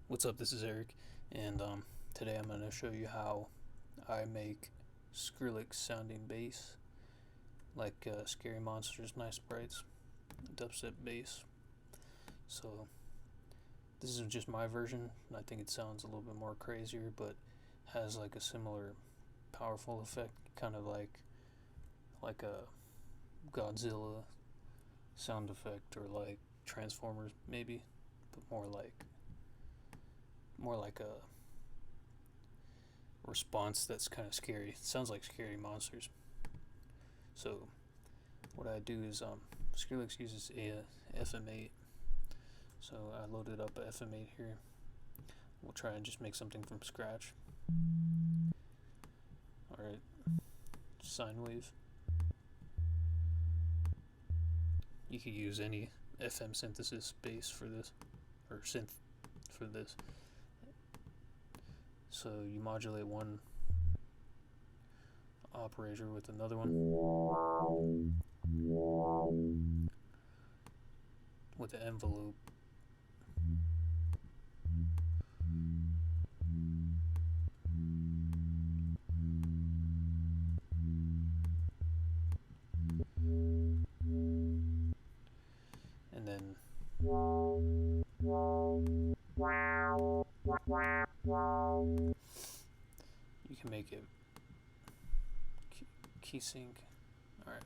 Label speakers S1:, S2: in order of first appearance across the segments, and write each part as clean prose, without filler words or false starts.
S1: What's up? This is Eric, and today I'm going to show you how I make Skrillex sounding bass, like Scary Monsters, Nice Sprites, dubstep bass. So this is just my version. I think it sounds a little bit more crazier, but has like a similar powerful effect, kind of like a Godzilla sound effect, or like Transformers maybe, but more like a response that's kind of scary. It sounds like scary monsters. So what I do is Skrillex uses a FM8. So I loaded up a FM8 here. We'll try and just make something from scratch. Alright, sine wave. You could use any FM synthesis bass for this, or synth for this. So you modulate one operator with another one with an envelope. And then you can make it key sync. Alright.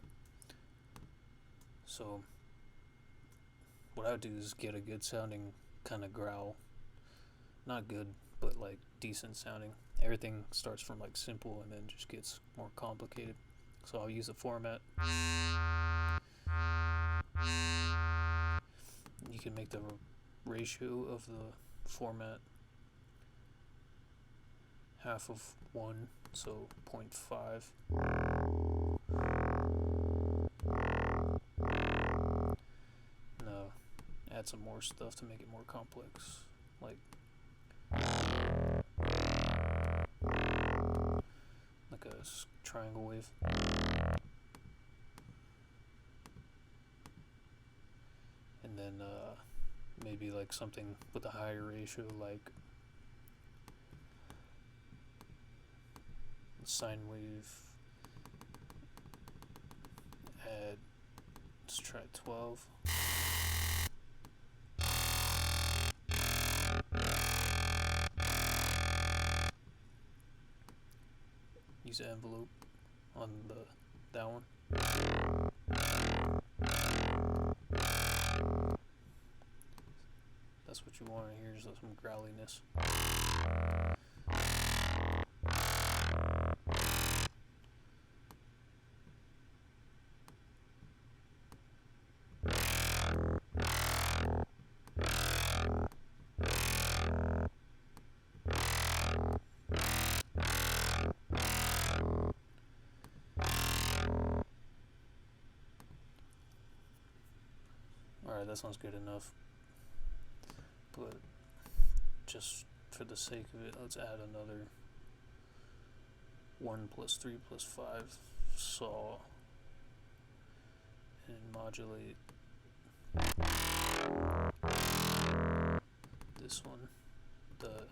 S1: So what I would do is get a good sounding kind of growl. Not good, but like decent sounding. Everything starts from like simple and then just gets more complicated. So I'll use a format. You can make the ratio of the format half of 1, so 0.5. No, add some more stuff to make it more complex, like a triangle wave. And then maybe like something with a higher ratio, like sine wave. Let's try 12. Use an envelope on that one. That's what you want to hear, is some growliness. Alright, that sounds good enough. But just for the sake of it, let's add another 1 plus 3 plus 5 saw and modulate this one, the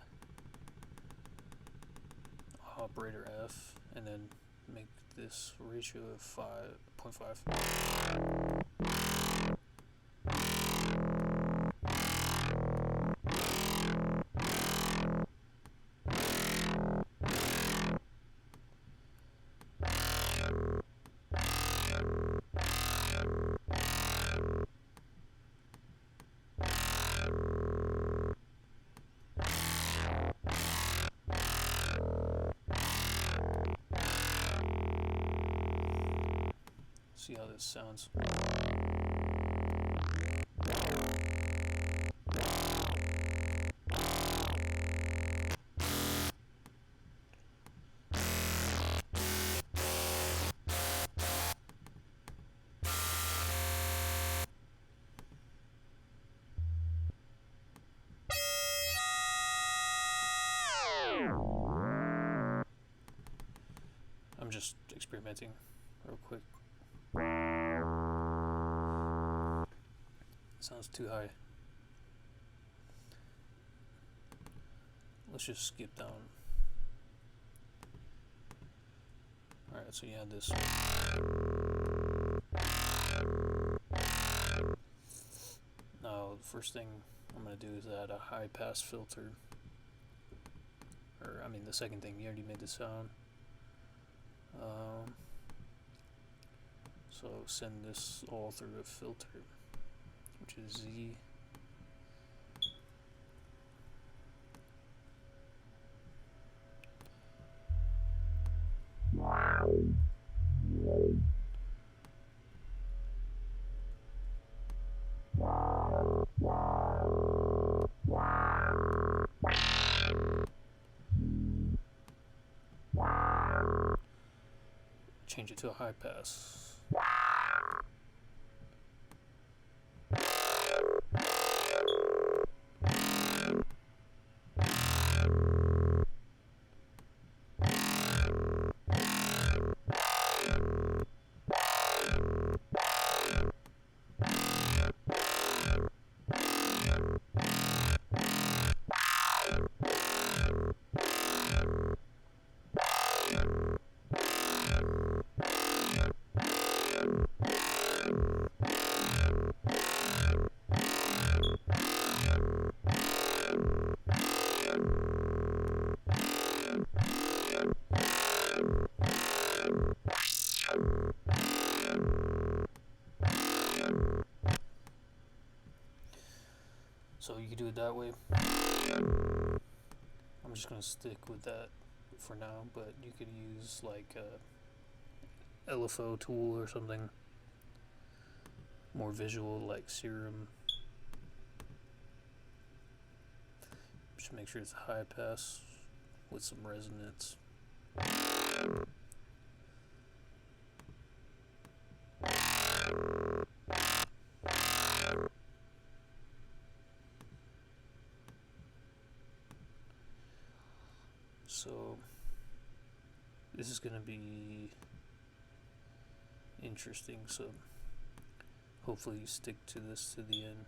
S1: operator F, and then make this ratio of 5.5. See how this sounds. I'm just experimenting real quick. Sounds too high. let's just skip down. Alright, so you have this. Now, the first thing I'm going to do is add a high pass filter. Or, I mean, the second thing, you already made the sound. So send this all through a filter, which is Z. Change it to a high pass. So you can do it that way. I'm just going to stick with that for now, but you could use like a LFO tool or something more visual, like Serum. Just make sure it's a high pass with some resonance. So this is going to be interesting, so hopefully you stick to this to the end.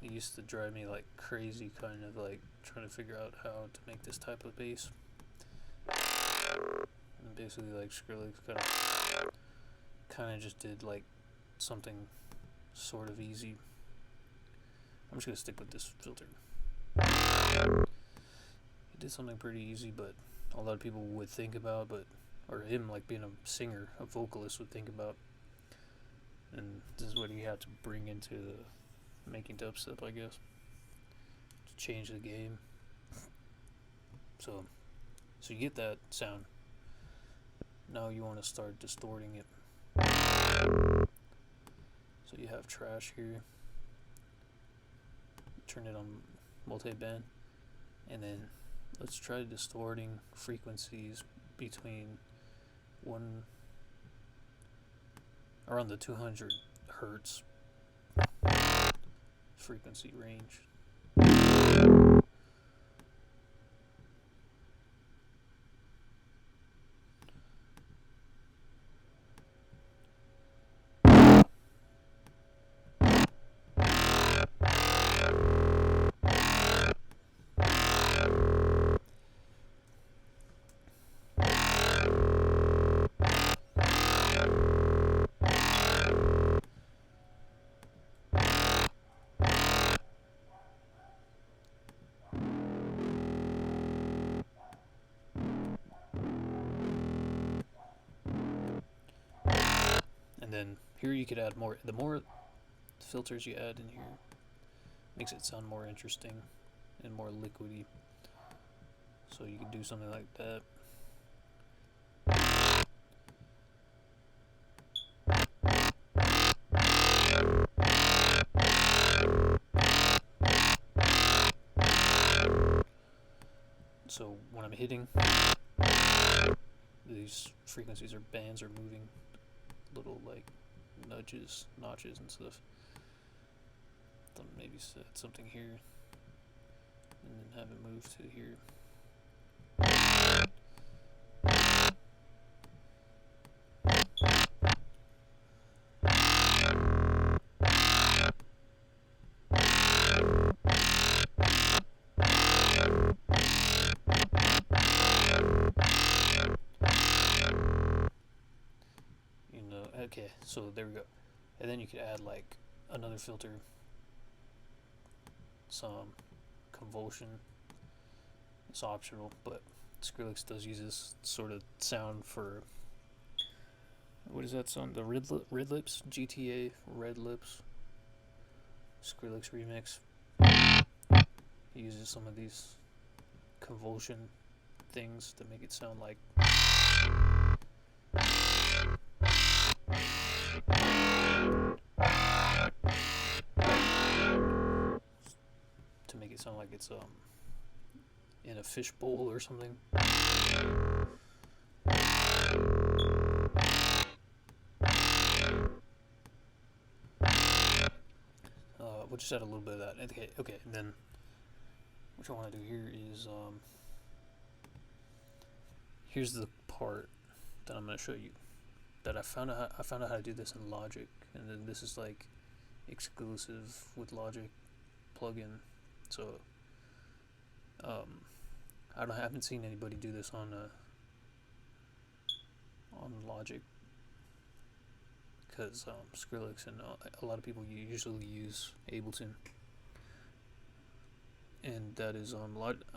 S1: It used to drive me like crazy, kind of like trying to figure out how to make this type of bass. And basically like Skrillex kind of just did like something sort of easy. I'm just going to stick with this filter. Did something pretty easy, but a lot of people would think about, or him like being a singer, a vocalist would think about, and this is what he had to bring into the making dubstep, I guess, to change the game. So you get that sound. Now you want to start distorting it. So you have trash here. Turn it on multi-band, and then let's try distorting frequencies between around the 200 hertz frequency range. And then here you could add more. The more filters you add in here makes it sound more interesting and more liquidy. So you could do something like that. So when I'm hitting, these frequencies or bands are moving, little like notches and stuff. Then maybe set something here and then have it move to here. So there we go. And then you could add like another filter, some convulsion. It's optional, but Skrillex does use this sort of sound for, what is that song? The Red Lips, GTA Red Lips, Skrillex remix. He uses some of these convulsion things to make it sound like, it's in a fishbowl or something. We'll just add a little bit of that. Okay, and then what I want to do here is here's the part that I'm going to show you that I found out how to do this in Logic, and then this is like exclusive with Logic plugin. So I haven't seen anybody do this on Logic, because Skrillex and a lot of people usually use Ableton, and that is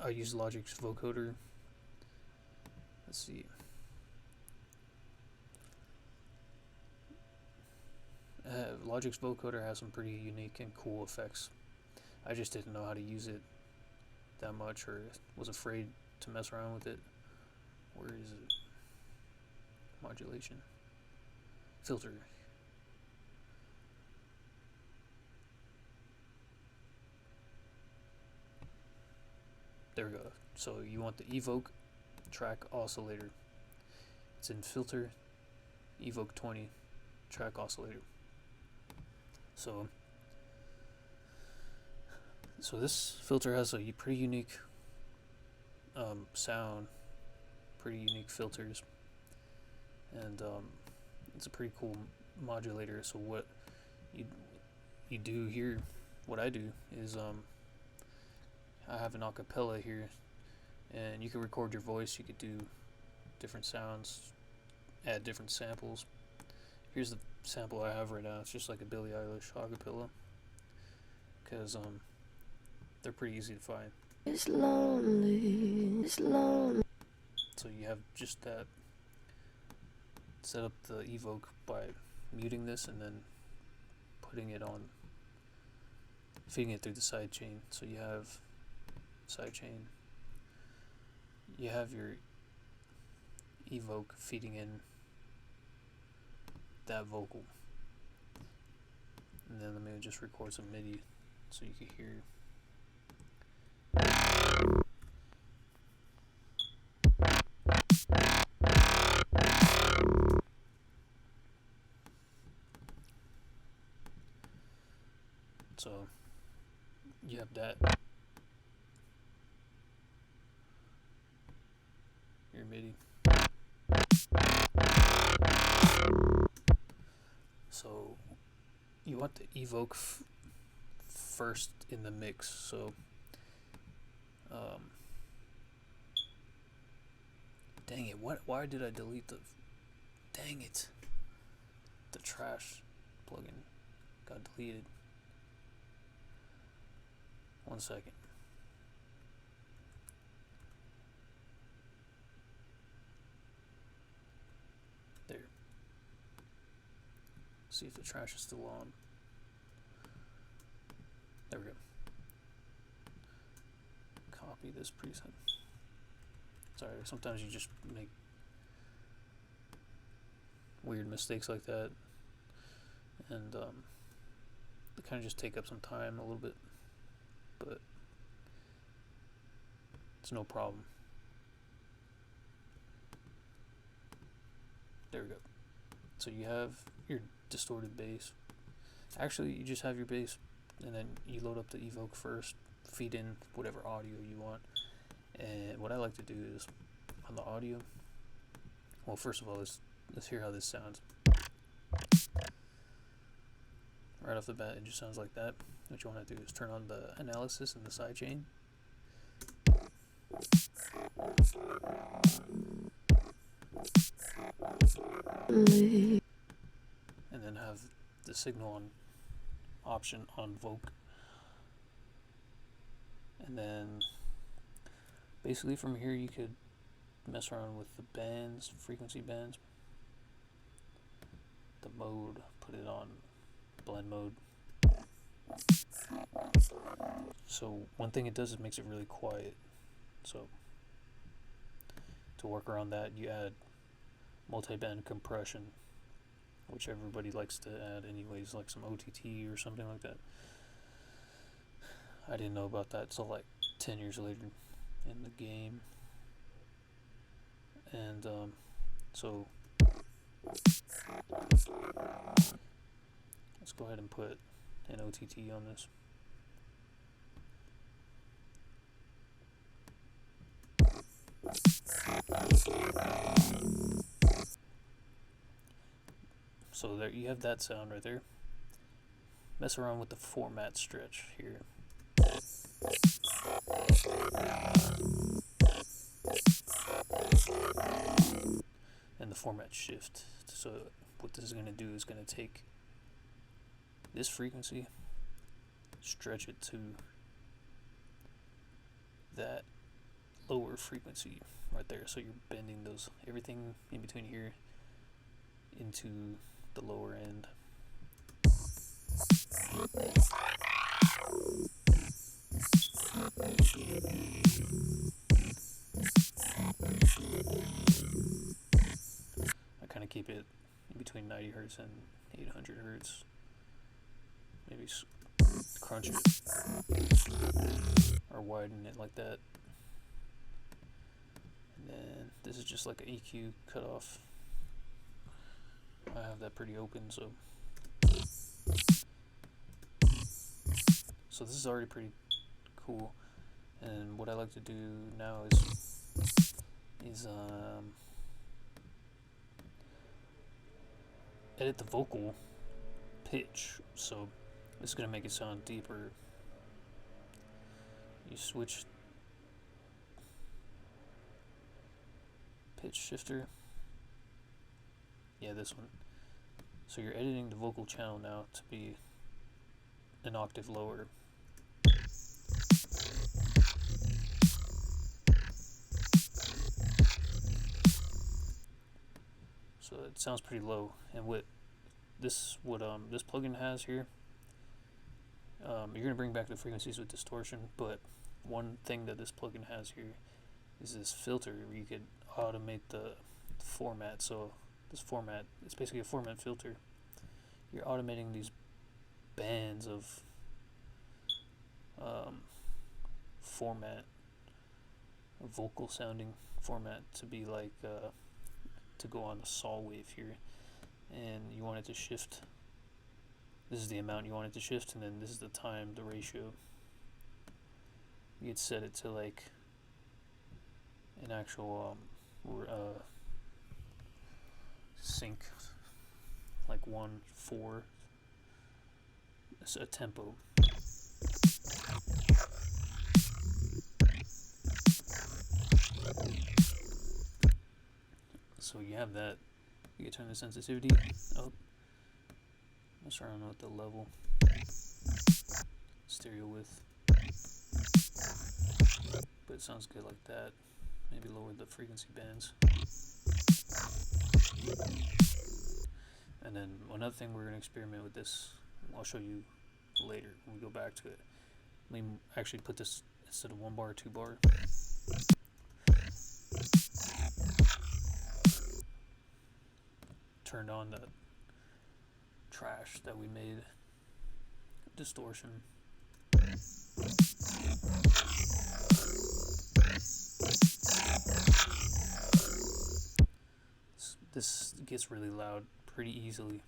S1: I use Logic's vocoder. Let's see. Logic's vocoder has some pretty unique and cool effects. I just didn't know how to use it that much, or was afraid to mess around with it. Where is it? Modulation. Filter. There we go. So you want the Evoke track oscillator. It's in filter, Evoke 20, track oscillator. So this filter has a pretty unique sound, pretty unique filters, and it's a pretty cool modulator. So what you do here, what I do is I have an acapella here, and you can record your voice. You could do different sounds, add different samples. Here's the sample I have right now. It's just like a Billie Eilish acapella, because they're pretty easy to find. It's lonely. So you have just that. Set up the Evoke by muting this and then putting it on, feeding it through the sidechain. So you have sidechain. You have your Evoke feeding in that vocal, and then let me just record some MIDI so you can hear. So you have that, your MIDI. So you want the Evoke first in the mix. So dang it, why did I delete the, dang it, the trash plugin got deleted. 1 second. There. See if the trash is still on. There we go. Copy this preset. Sorry, sometimes you just make weird mistakes like that, and they kind of just take up some time a little bit, but it's no problem. There we go. So you have your distorted bass. Actually, you just have your bass, and then you load up the Evoke first, feed in whatever audio you want. And what I like to do is, on the audio, well, first of all, let's hear how this sounds. Right off the bat, it just sounds like that. What you want to do is turn on the analysis and the sidechain. and then have the signal on option on voc. And then basically from here you could mess around with the bands, frequency bands, the mode, put it on blend mode. So one thing it does is makes it really quiet. So to work around that, you add multi-band compression, which everybody likes to add anyways, like some OTT or something like that. I didn't know about that till like 10 years later in the game. And so let's go ahead and put an OTT on this. So there you have that sound right there. Mess around with the format stretch here. And the format shift. So what this is going to do is going to take this frequency, stretch it to that lower frequency right there. So you're bending those, everything in between here into the lower end. I kind of keep it in between 90 hertz and 800 hertz. Maybe crunch it or widen it like that. And then this is just like an EQ cutoff. I have that pretty open, so this is already pretty cool. And what I like to do now is edit the vocal pitch. So this is gonna make it sound deeper. You switch pitch shifter. Yeah, this one. So you're editing the vocal channel now to be an octave lower. So it sounds pretty low, and what this plugin has here, you're gonna bring back the frequencies with distortion. But one thing that this plugin has here is this filter where you could automate the format. So this format, it's basically a format filter. You're automating these bands of format, a vocal sounding format, to be like to go on the saw wave here, and you want it to shift. This is the amount you want it to shift, and then this is the time, the ratio. You could set it to like an actual sync, like 1/4. It's a tempo. So you have that. You can turn the sensitivity up. Mess around with the level, stereo width, but it sounds good like that. Maybe lower the frequency bands. And then another thing, we're going to experiment with this. I'll show you later when we go back to it. Let me actually put this instead of 1 bar, 2 bar. Turned on the trash that we made, distortion. This gets really loud pretty easily.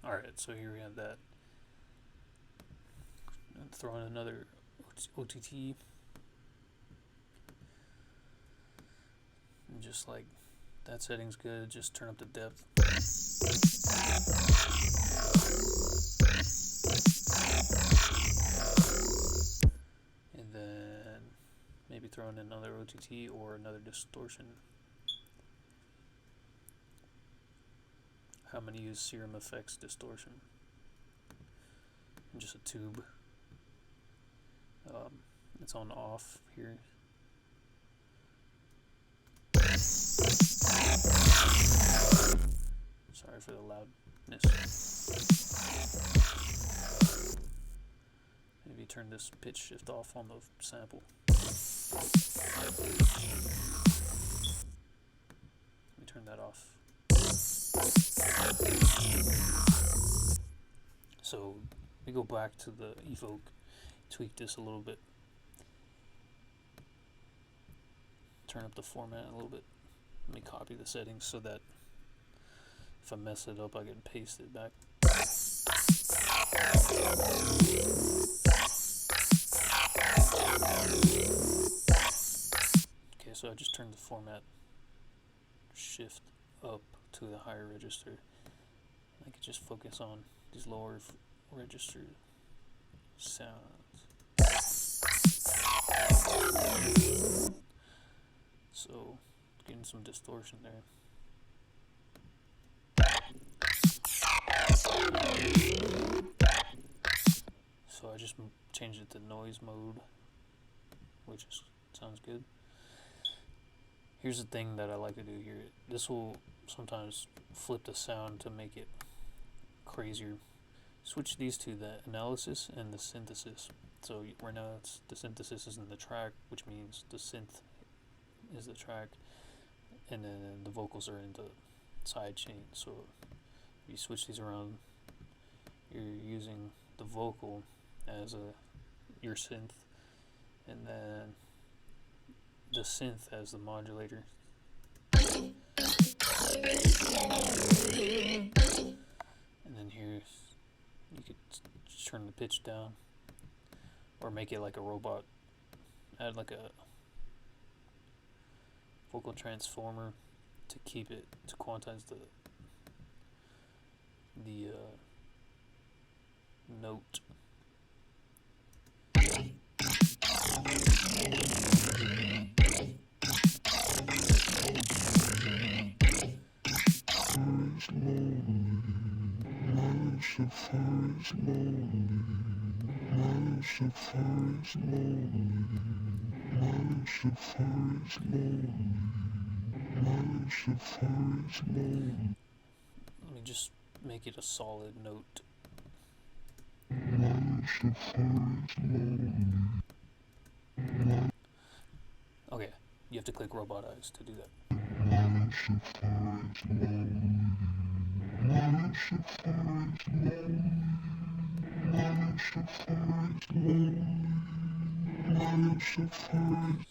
S1: Alright, so here we have that. And throw in another OTT. And just like that setting's good, just turn up the depth. And then maybe throw in another OTT or another distortion. I'm going to use Serum Effects Distortion. And just a tube. It's on off here. Sorry for the loudness. Maybe turn this pitch shift off on the sample. Let me turn that off. So we go back to the evoke, tweak this a little bit, turn up the format a little bit. Let me copy the settings so that if I mess it up I can paste it back. Okay, so I just turned the format shift up to the higher register. I can just focus on these lower register sounds. So getting some distortion there. So I just changed it to noise mode, which sounds good. Here's the thing that I like to do here. This will sometimes flip the sound to make it crazier. Switch these to the analysis and the synthesis. So right now the synthesis is in the track, which means the synth is the track, and then the vocals are in the side chain. So if you switch these around, you're using the vocal as your synth, and then the synth as the modulator. And then here you could turn the pitch down or make it like a robot. Add like a vocal transformer to keep it, to quantize the note. Let me just make it a solid note. Okay, you have to click Robot Eyes to do that.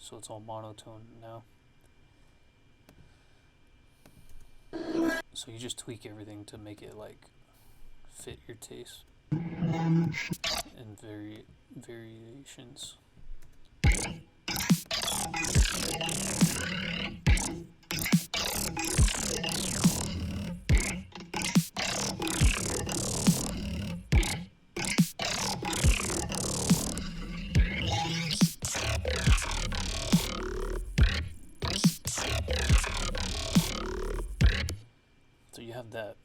S1: So it's all monotone now. So you just tweak everything to make it like fit your taste and variations. So you have that.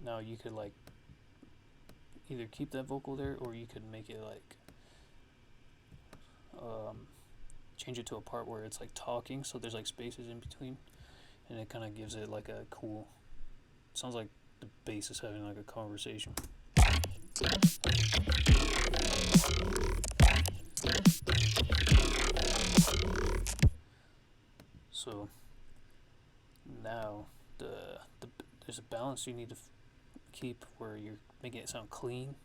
S1: Now you could like either keep that vocal there, or you could make it like change it to a part where it's like talking, so there's like spaces in between, and it kind of gives it like a cool, sounds like the bass is having like a conversation. So now there's a balance you need to keep where you're making it sound clean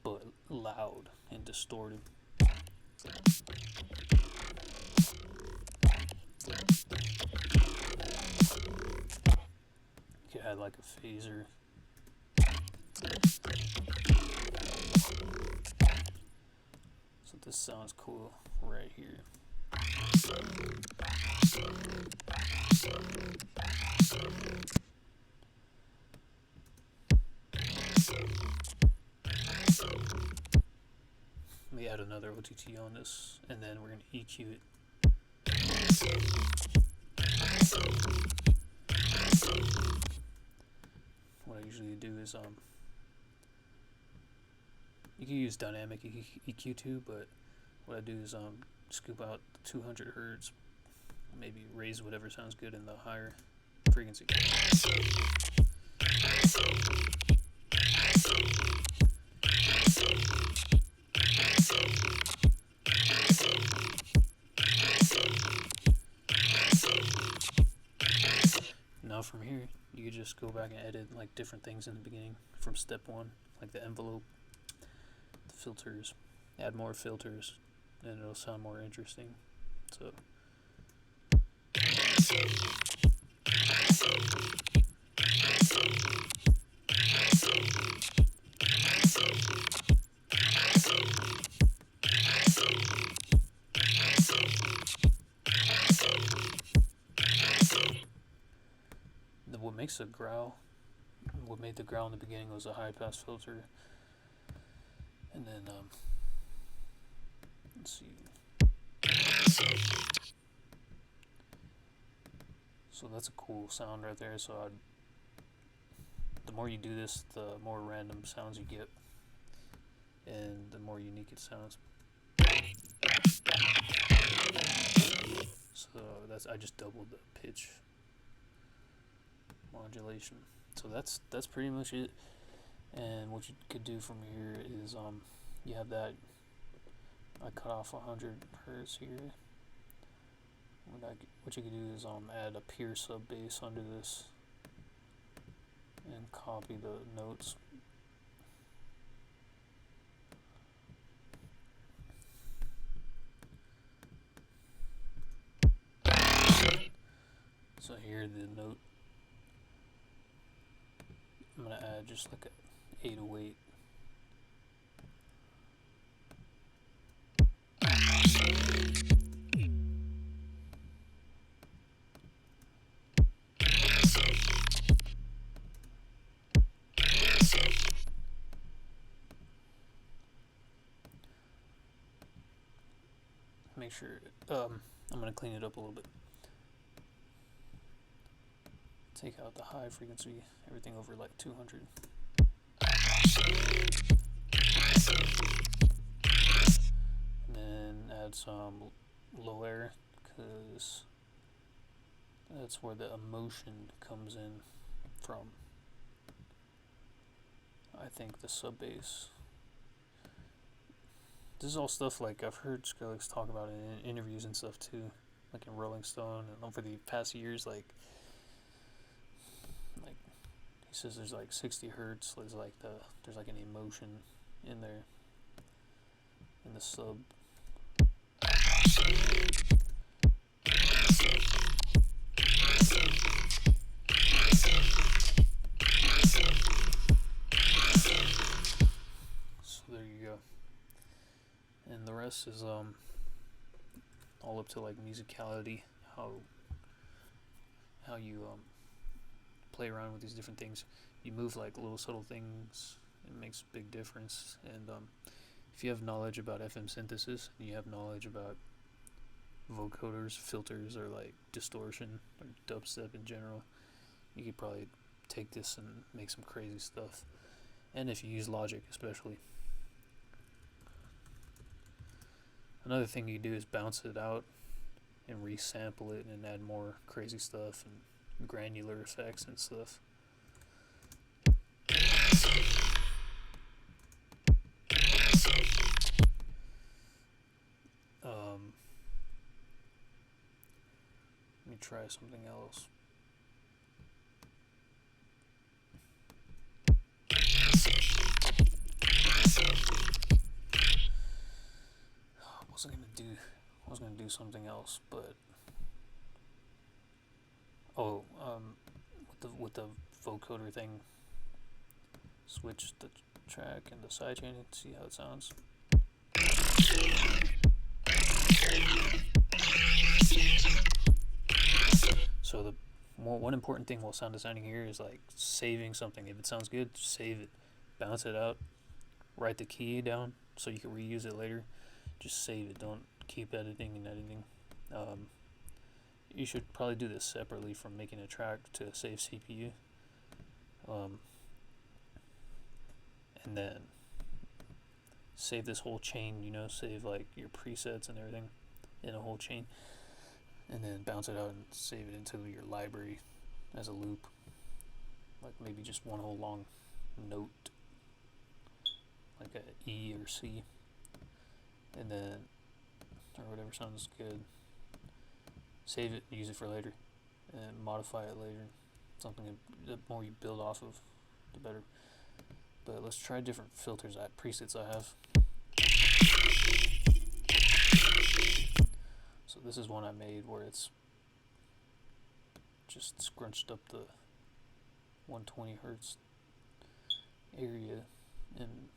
S1: but loud and distorted. You could add like a phaser. So this sounds cool right here. Let me add another OTT on this, and then we're going to EQ it. What I usually do is you can use dynamic EQ too, but what I do is scoop out 200 hertz, maybe raise whatever sounds good in the higher frequency. Now from here, you can just go back and edit like different things in the beginning from step one, like the envelope, the filters, add more filters, and it'll sound more interesting. So what makes a growl, what made the growl in the beginning was a high pass filter, and then let's see. So that's a cool sound right there. So the more you do this, the more random sounds you get, and the more unique it sounds. So I just doubled the pitch modulation. So that's pretty much it. And what you could do from here is you have that. I cut off 100 hertz here. What you could do is add a pure sub bass under this and copy the notes. So here the note, I'm gonna add just like a 808. Make sure I'm gonna clean it up a little bit. Take out the high frequency, everything over like 200. And then add some low air, because that's where the emotion comes in from. I think the sub bass. This is all stuff like I've heard Skrillex talk about it in interviews and stuff too, like in Rolling Stone, and over the past years, like he says there's like 60 hertz. There's like an emotion in there in the sub. So there you go. And the rest is all up to like musicality, how you play around with these different things. You move like little subtle things, it makes a big difference. And if you have knowledge about FM synthesis and you have knowledge about vocoders, filters, or like distortion or dubstep in general, you could probably take this and make some crazy stuff. And if you use Logic especially. Another thing you do is bounce it out and resample it and add more crazy stuff and granular effects and stuff. Let me try something else. I was gonna do something else, but with the vocoder thing, switch the track and the sidechain and see how it sounds. So the one important thing while sound designing here is like saving something. If it sounds good, save it, bounce it out, write the key down so you can reuse it later. Just save it. Don't keep editing and editing. you should probably do this separately from making a track to save CPU. And then save this whole chain, save like your presets and everything in a whole chain, and then bounce it out and save it into your library as a loop, like maybe just one whole long note, like a E or C, and then, or whatever sounds good. Save it, use it for later, and modify it later. Something the more you build off of, the better. But let's try different filters, presets I have. So this is one I made where it's just scrunched up the 120 hertz area, and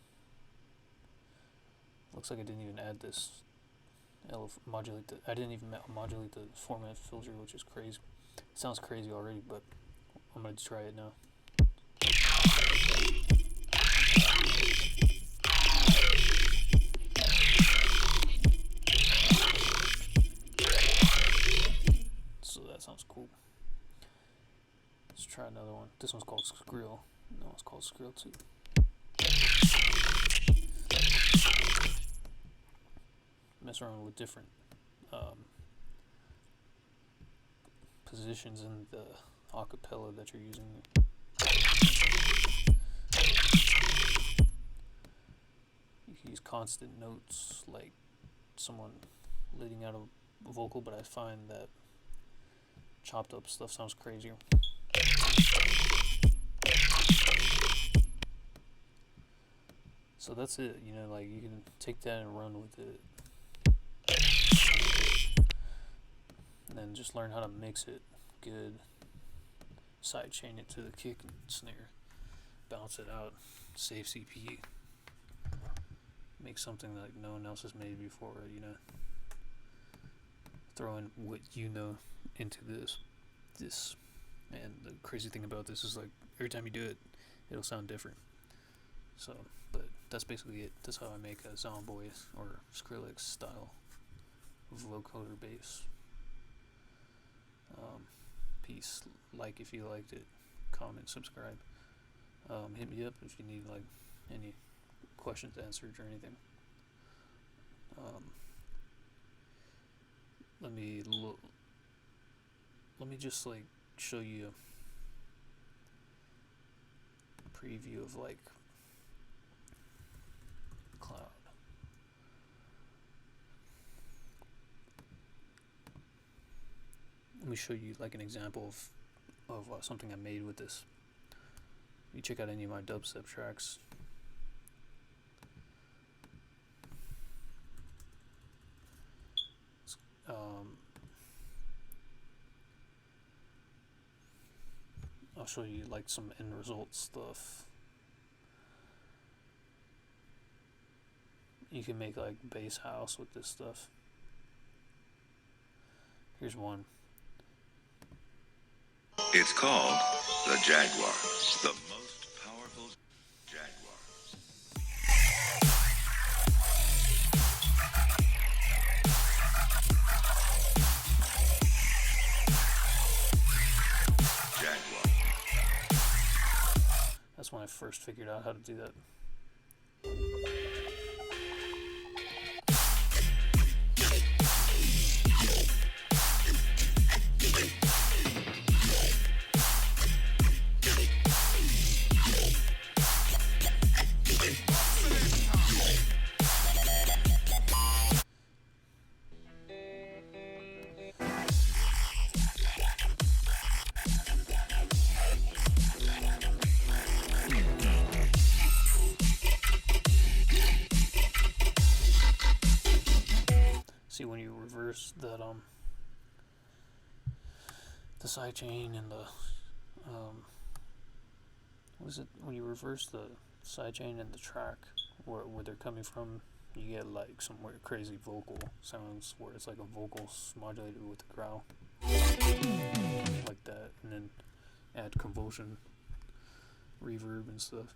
S1: looks like I didn't even add this modulate. I didn't even modulate the format filter, which is crazy. It sounds crazy already, but I'm gonna try it now. So that sounds cool. Let's try another one. This one's called Skrill. That one's called Skrill too. Mess around with different positions in the acapella that you're using. You can use constant notes like someone leading out a vocal, but I find that chopped up stuff sounds crazier. So that's it, like you can take that and run with it. And then just learn how to mix it good. Sidechain it to the kick and snare. Bounce it out. Save CPU. Make something like no one else has made before, Throw in what into this. And the crazy thing about this is like every time you do it, it'll sound different. So, but that's basically it. That's how I make a Zomboy or Skrillex style vocoder bass. Peace. Like if you liked it, comment, subscribe. Hit me up if you need like any questions answered or anything. Let me just like show you a preview of like cloud. Let me show you like an example of something I made with this. You check out any of my dubstep tracks. I'll show you like some end result stuff. You can make like bass house with this stuff. Here's one.
S2: It's called the Jaguar, the most powerful Jaguar. Jaguar.
S1: That's when I first figured out how to do that. See, when you reverse that the sidechain and the what is it, when you reverse the sidechain and the track where they're coming from, you get like some weird crazy vocal sounds where it's like a vocal modulated with a growl like that, and then add convulsion reverb and stuff.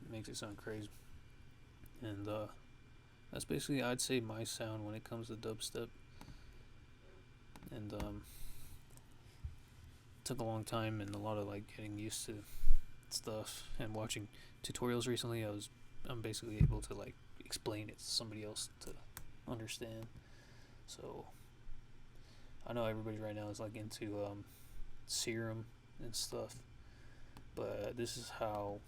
S1: It makes it sound crazy. And that's basically, I'd say, my sound when it comes to dubstep. and took a long time and a lot of like getting used to stuff and watching tutorials recently. I'm basically able to like explain it to somebody else to understand. So I know everybody right now is like into serum and stuff, but this is how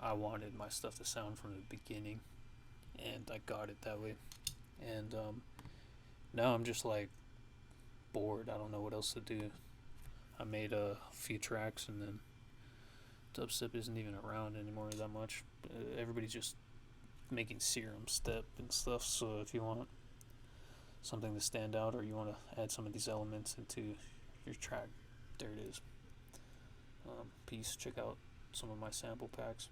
S1: I wanted my stuff to sound from the beginning, and I got it that way. And now I'm just like bored. I don't know what else to do. I made a few tracks, and then dubstep isn't even around anymore that much. Everybody's just making serum step and stuff. So if you want something to stand out, or you want to add some of these elements into your track, there it is. Peace. Check out some of my sample packs.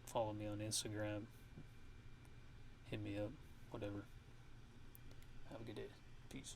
S1: Follow me on Instagram. Hit me up. Whatever. Have a good day. Peace.